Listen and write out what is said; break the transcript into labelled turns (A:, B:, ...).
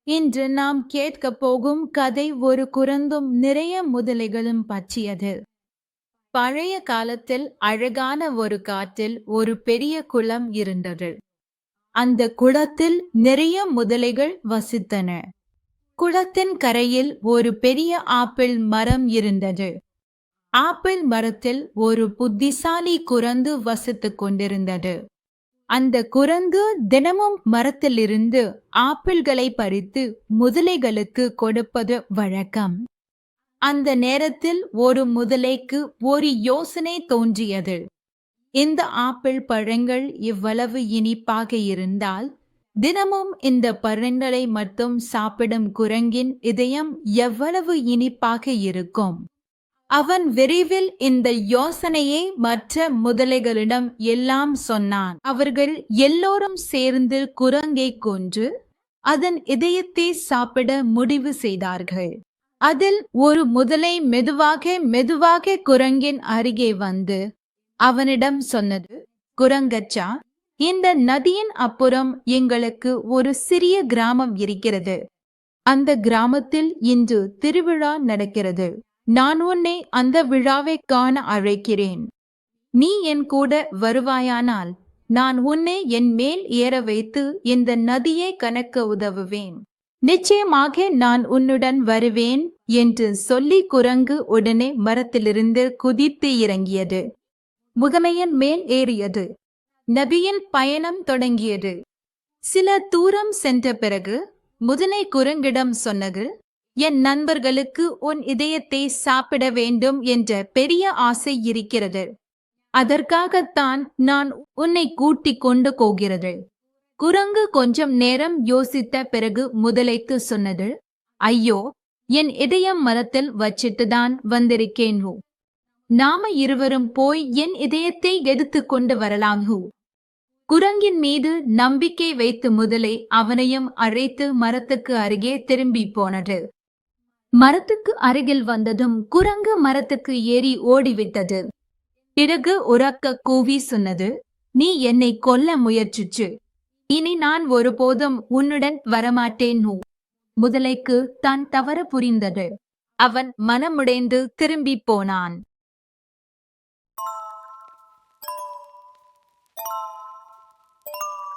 A: இன்று நாம் கேட்கப் போகும் கதை ஒரு குரங்கும் நிறைய முதலைகளும் பற்றியது. பழைய காலத்தில் அழகான ஒரு காட்டில் ஒரு பெரிய குளம் இருந்தது. அந்த குளத்தில் நிறைய முதலைகள் வசித்தன. குளத்தின் கரையில் ஒரு பெரிய ஆப்பிள் மரம் இருந்தது. ஆப்பிள் மரத்தில் ஒரு புத்திசாலி குரங்கு வசித்துக் கொண்டிருந்தது. அந்த குரங்கு தினமும் மரத்திலிருந்து ஆப்பிள்களை பறித்து முதலைகளுக்கு கொடுப்பது வழக்கம். அந்த நேரத்தில் ஒரு முதலைக்கு ஒரு யோசனை தோன்றியது. இந்த ஆப்பிள் பழங்கள் இவ்வளவு இனிப்பாக இருந்தால் தினமும் இந்த பழங்களை மட்டும் சாப்பிடும் குரங்கின் இதயம் எவ்வளவு இனிப்பாக இருக்கும். அவன் விரைவில் இந்த யோசனையை மற்ற முதலைகளிடம் எல்லாம் சொன்னான். அவர்கள் எல்லோரும் சேர்ந்து குரங்கை கொன்று அதன் இதயத்தை சாப்பிட முடிவு செய்தார்கள். அதில் ஒரு முதலை மெதுவாக குரங்கின் அருகே வந்து அவனிடம் சொன்னது, குரங்கச்சா, இந்த நதியின் அப்புறம் எங்களுக்கு ஒரு சிறிய கிராமம் இருக்கிறது. அந்த கிராமத்தில் இன்று திருவிழா நடக்கிறது. நான் உன்னை அந்த விழாவை காண அழைக்கிறேன். நீ என் கூட வருவாயானால் நான் உன்னை என் மேல் ஏற வைத்து இந்த நதியை கணக்க உதவுவேன். நிச்சயமாக நான் உன்னுடன் வருவேன் என்று சொல்லி குரங்கு உடனே மரத்திலிருந்து குதித்து இறங்கியது. முகமையின் மேல் ஏறியது. நதியின் பயணம் தொடங்கியது. சில தூரம் சென்ற பிறகு முதலை குரங்கிடம் சொன்னது, என் நண்பர்களுக்கு உன் இதயத்தை சாப்பிட வேண்டும் என்ற பெரிய ஆசை இருக்கிறது. அதற்காகத்தான் நான் உன்னை கூட்டிக் கொண்டு போகிறது. குரங்கு கொஞ்சம் நேரம் யோசித்த பிறகு முதலைக்கு சொன்னது, ஐயோ, என் இதயம் மரத்தில் வச்சிட்டுதான் வந்திருக்கேன். நாம இருவரும் போய் என் இதயத்தை எடுத்து கொண்டு வரலாம். குரங்கின் மீது நம்பிக்கை வைத்து முதலை அவனையும் அழைத்து மரத்துக்கு அருகே திரும்பி போனது. மரத்துக்கு அருகில் வந்ததும் குரங்கு மரத்துக்கு ஏறி ஓடிவிட்டது. பிறகு உரக்க கூவி சொன்னது, நீ என்னை கொல்ல முயற்சிச்சு. இனி நான் ஒருபோதும் உன்னுடன் வரமாட்டேன். முதலைக்கு தான் தவறு புரிந்தது. அவன் மனமுடைந்து திரும்பி போனான்.